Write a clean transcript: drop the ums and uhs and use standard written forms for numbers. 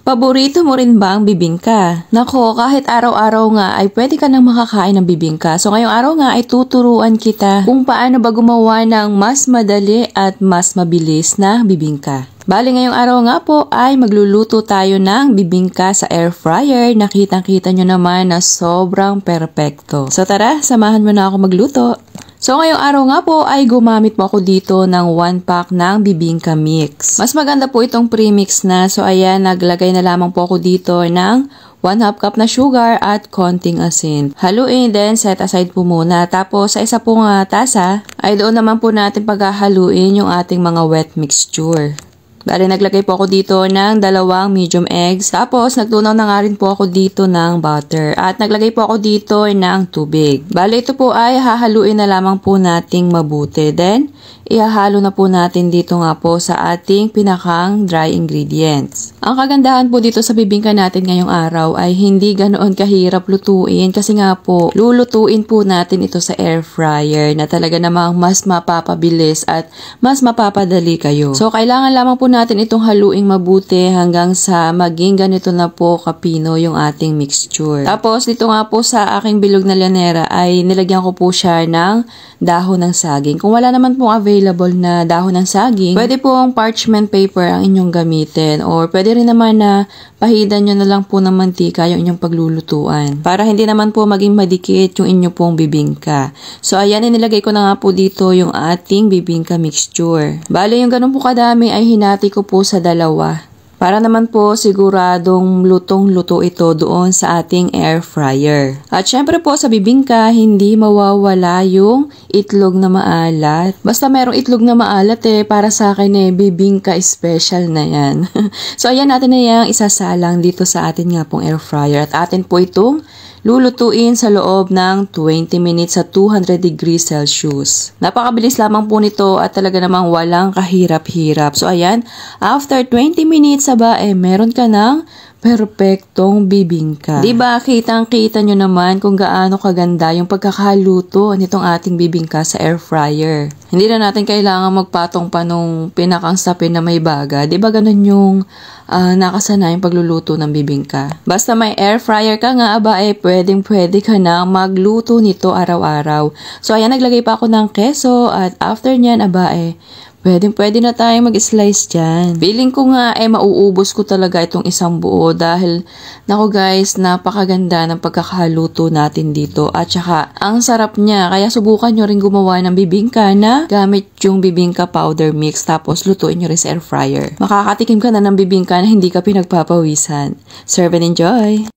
Paborito mo rin ba ang bibingka? Nako, kahit araw-araw nga ay pwede ka nang makakain ng bibingka. So ngayong araw nga ay tuturuan kita kung paano ba gumawa ng mas madali at mas mabilis na bibingka. Bali ngayong araw nga po ay magluluto tayo ng bibingka sa air fryer. Nakitang-kita nyo naman na sobrang perpekto. So tara, samahan mo na ako magluto. So ngayong araw nga po ay gumamit po ako dito ng 1 pack ng bibingka mix. Mas maganda po itong premix na. So ayan, naglagay na lamang po ako dito ng 1/2 cup na sugar at konting asin. Haluin, then set aside po muna. Tapos sa isa pong tasa ay doon naman po natin paghahaluin yung ating mga wet mixture. Bali, naglagay po ako dito ng 2 medium eggs. Tapos, nagtunaw na nga rin po ako dito ng butter. At naglagay po ako dito ng tubig. Bali, ito po ay hahaluin na lamang po nating mabuti. Then, ihahalo na po natin dito nga po sa ating pinakang dry ingredients. Ang kagandahan po dito sa bibingka natin ngayong araw ay hindi ganoon kahirap lutuin. Kasi nga po, lulutuin po natin ito sa air fryer na talaga namang mas mapapabilis at mas mapapadali kayo. So, kailangan lamang po natin itong haluing mabuti hanggang sa maging ganito na po kapino yung ating mixture. Tapos dito nga po sa aking bilog na lanera ay nilagyan ko po siya ng dahon ng saging. Kung wala naman pong available na dahon ng saging, pwede pong parchment paper ang inyong gamitin or pwede rin naman na pahidan nyo na lang po ng mantika yung inyong paglulutuan para hindi naman po maging madikit yung inyo pong bibingka. So ayan, inilagay ko na nga po dito yung ating bibingka mixture. Bale, yung ganun po kadami ay hinati ko po sa 2 para naman po siguradong lutong-luto ito doon sa ating air fryer. At syempre po sa bibingka, hindi mawawala yung itlog na maalat. Basta merong itlog na maalat para sa akin bibingka special na yan. So ayan, natin na yung isasalang dito sa atin nga pong air fryer. At atin po itong lulutuin sa loob ng 20 minutes sa 200 degrees Celsius. Napakabilis lamang po nito at talaga namang walang kahirap-hirap. So ayan, after 20 minutes meron ka ng perpektong bibingka. Diba, kitang-kita nyo naman kung gaano kaganda yung pagkakaluto nitong ating bibingka sa air fryer. Hindi na natin kailangan magpatong pa nung pinakang sapin na may baga. Diba ganun yung nakasanayang pagluluto ng bibingka. Basta may air fryer ka nga, pwedeng-pwede ka na magluto nito araw-araw. So ayan, naglagay pa ako ng keso at after nyan, pwede na tayong mag-slice dyan. Feeling ko nga mauubos ko talaga itong isang buo dahil naku guys, napakaganda ng pagkakaluto natin dito at saka ang sarap niya. Kaya subukan nyo rin gumawa ng bibingka na gamit yung bibingka powder mix tapos lutuin nyo rin sa air fryer. Makakatikim ka na ng bibingka na hindi ka pinagpapawisan. Serve and enjoy!